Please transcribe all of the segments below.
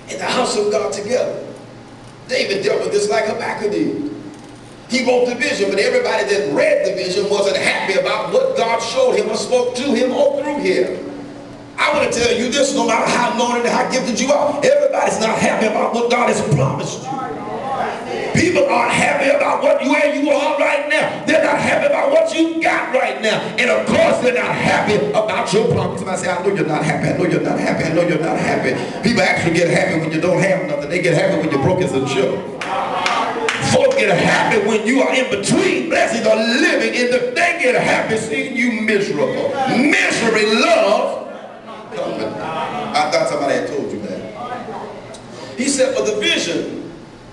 in the house of God together. David dealt with this like Habakkuk did. He wrote the vision, but everybody that read the vision wasn't happy about what God showed him or spoke to him or through him. I want to tell you this, no matter how anointed and how gifted you are, everybody's not happy about what God has promised you. People aren't happy about where you are right now. They're not happy about what you got right now. And of course, they're not happy about your promise. Somebody say, I know you're not happy. I know you're not happy. I know you're not happy. People actually get happy when you don't have nothing. They get happy when you're broke as a joke. Folks get happy when you are in between blessings or living in the, they get happy seeing you miserable. Misery loves company. I thought somebody had told you that. He said, for the vision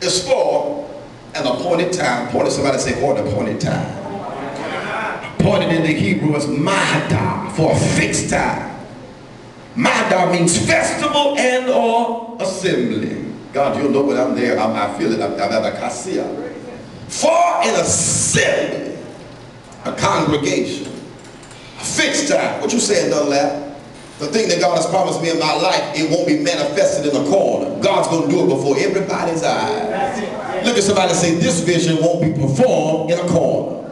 is for an appointed time. Appointed, somebody say, for an appointed time. Appointed in the Hebrew is mahadah, for a fixed time. Mahadah means festival and or assembly. God, you'll know when I'm there. I feel it. I'm at a kassia. For an assembly, a congregation, a fixed time. What you saying, Dunlap? The thing that God has promised me in my life, it won't be manifested in a corner. God's going to do it before everybody's eyes. Look at somebody and say, this vision won't be performed in a corner.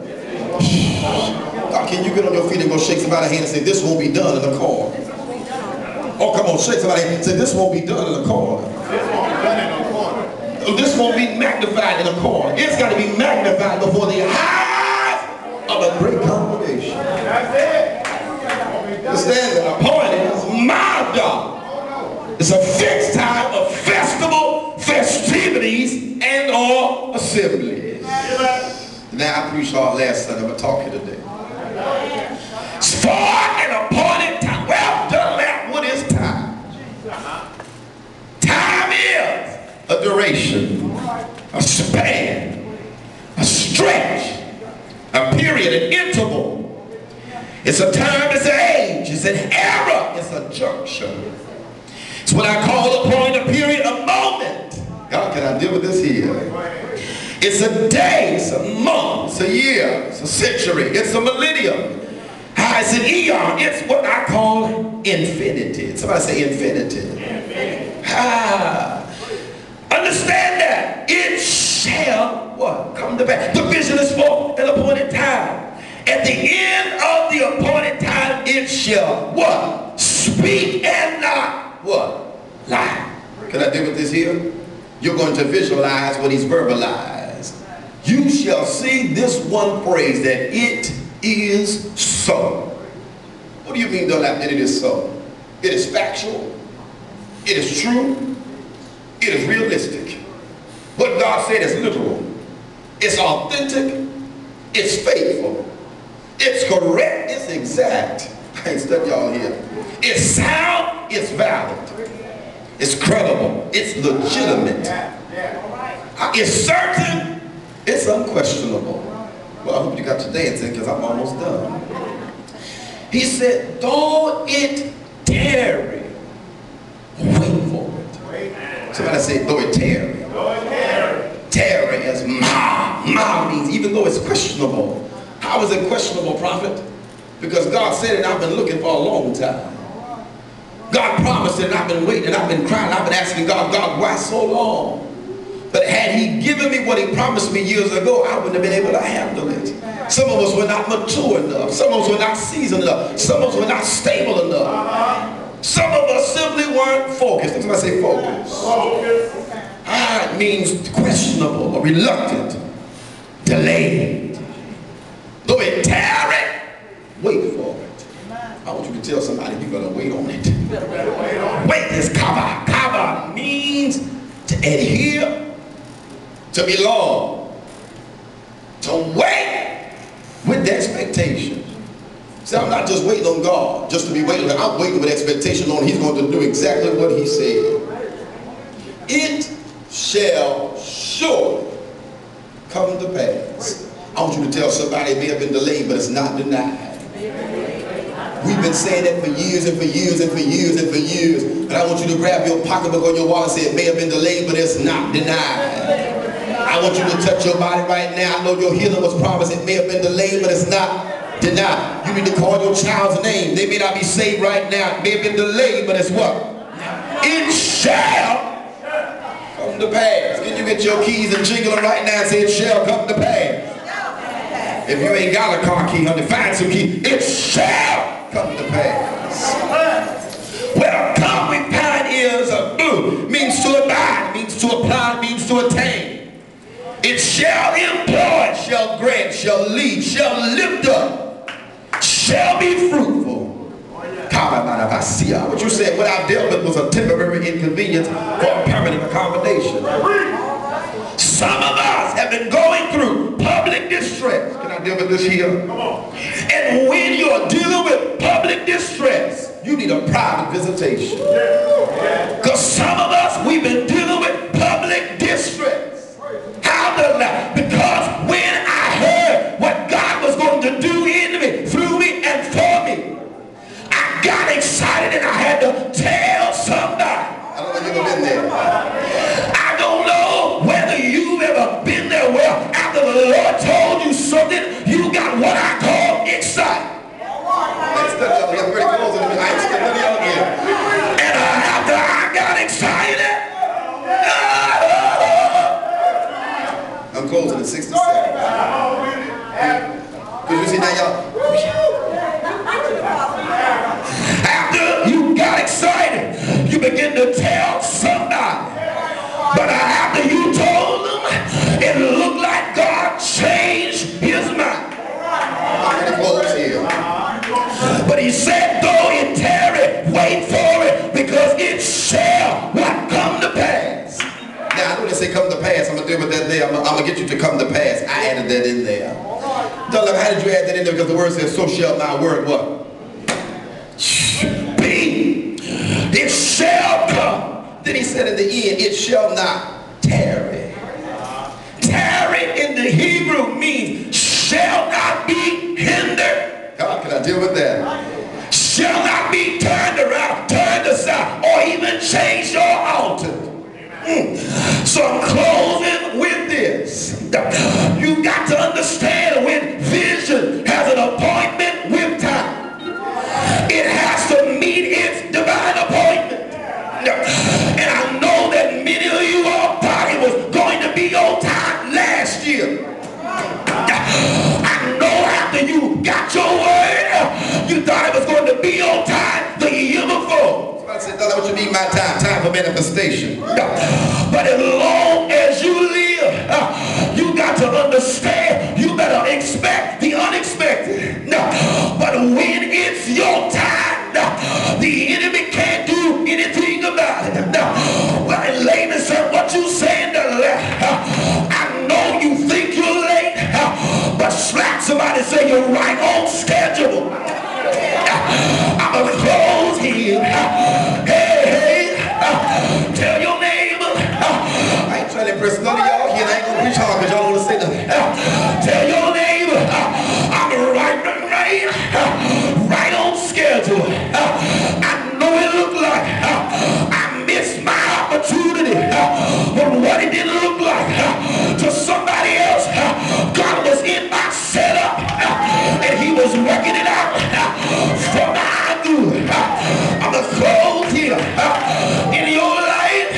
God, can you get on your feet and go shake somebody's hand and say, this won't be done in a corner? Oh, come on, shake somebody and say, this won't be done in a corner. This won't be magnified in a corner. It's got to be magnified before the eyes of a great congregation. Understand that appointed is my job. It's a fixed time of festival, festivities, and or assemblies. Now I preached hard last Sunday, I'm going to talk here today. It's for an appointed time. Well, Dunlap, what is time? Time is a duration, a span, a stretch, a period, an interval. It's a time, it's an age, it's an era, it's a juncture. It's what I call a point, a period, a moment. God, can I deal with this here? It's a day, it's a month, it's a year, it's a century, it's a millennium. It's an eon, it's what I call infinity. Somebody say infinity. Understand that it shall what? Come to pass. The vision is for an appointed time. At the end of the appointed time, it shall what? Speak and not what? Lie. Can I deal with this here? You're going to visualize what he's verbalized. You shall see this one phrase that it is so. What do you mean, Dunlap, that it is so? It is factual. It is true. It is realistic. What God said is literal. It's authentic. It's faithful. It's correct. It's exact. I ain't stuck y'all here. It's sound. It's valid. It's credible. It's legitimate. It's certain. It's unquestionable. Well, I hope you got your dancing because I'm almost done. He said, though it tarry, wait for it. Somebody say, though it tarry. Tarry as ma. Ma means even though it's questionable. How is it questionable, prophet? Because God said it and I've been looking for a long time. God promised it and I've been waiting and I've been crying. I've been asking God, God, why so long? But had he given me what he promised me years ago, I wouldn't have been able to handle it. Some of us were not mature enough. Some of us were not seasoned enough. Some of us were not stable enough. Some of us simply weren't focused. Somebody say focus. It means questionable or reluctant, delayed. Though it tarry, wait for it. I want you to tell somebody you're going to wait on it. Wait is kava. Kava means to adhere, to belong, to wait with expectation. See, I'm not just waiting on God just to be waiting. I'm waiting with expectation on he's going to do exactly what he said. It shall surely come to pass. I want you to tell somebody it may have been delayed, but it's not denied. We've been saying that for years and for years and for years and for years. But I want you to grab your pocketbook or your wallet and say it may have been delayed, but it's not denied. I want you to touch your body right now. I know your healing was promised. It may have been delayed, but it's not denied. You need to call your child's name. They may not be saved right now. It may have been delayed, but it's what? It shall come to pass. Can you get your keys and jingle them right now and say it shall come to pass? If you ain't got a car key, honey, find some key. It shall come to pass. Well, come with pioneers of blue means to abide, means to apply, means to attain. It shall employ, shall grant, shall lead, shall lift up, shall be fruitful. What you said, what I dealt with was a temporary inconvenience for a permanent accommodation. Some of us have been going through public distress. Can I deal with this here? And when you're dealing with public distress, you need a private visitation. Because some of us, we've been dealing with public distress. How does that? Because when I heard what God was going to do in me, through me, and for me, I got excited and I had to tell somebody. I don't know if you've ever been there. I don't know whether you've ever been there. Well, after the Lord told you something, you got what I call excited. And after I got excited, I'm closing in 60 seconds. Because you see now, y'all. After you got excited, you begin to tell somebody. But after you told them, it looked like God changed his mind. But he said, though it tarry, wait for it, because it shall what come to pass. Now, I know they say come to pass. I'm going to deal with that there. I'm going to get you to come to pass. I added that in there. Dunlap, how did you add that in there? Because the word says, so shall my word what? Be. It shall come. Then he said in the end, it shall not tarry. Tarry in the Hebrew means shall not be hindered. God, can I deal with that? Shall not be turned around, turned aside, or even change or altered. So I'm closing with this. You got to understand when vision has an appointment with time, it has to meet its divine appointment. And I know that many of you all thought it was going to be on time last year. I know after you got your word, you thought it was going to be on time the year before. I said, that's what you need my time, time for manifestation. But as long as you live, you got to understand, you better expect the unexpected. But when it's your time, the enemy can't do anything about it. Well, in layman's terms, what you saying to I know you think you're late, but slap somebody, say you're right on schedule. I'm going to close here. Hey, tell your neighbor. I ain't trying to impress none of y'all here. I ain't going to preach hard because y'all want to say nothing. Tell your neighbor, I'm right on schedule. I know it looked like I missed my opportunity, but what it didn't look like to somebody else, God was in my setup, and he was working it out for my good. I'm going to close here. In your life,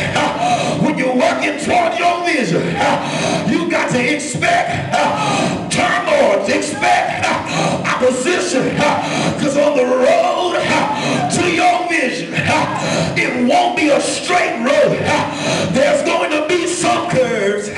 when you're working toward your vision, you got to expect turmoil, expect opposition, because on the road to your vision, it won't be a straight road. There's going to be some curves.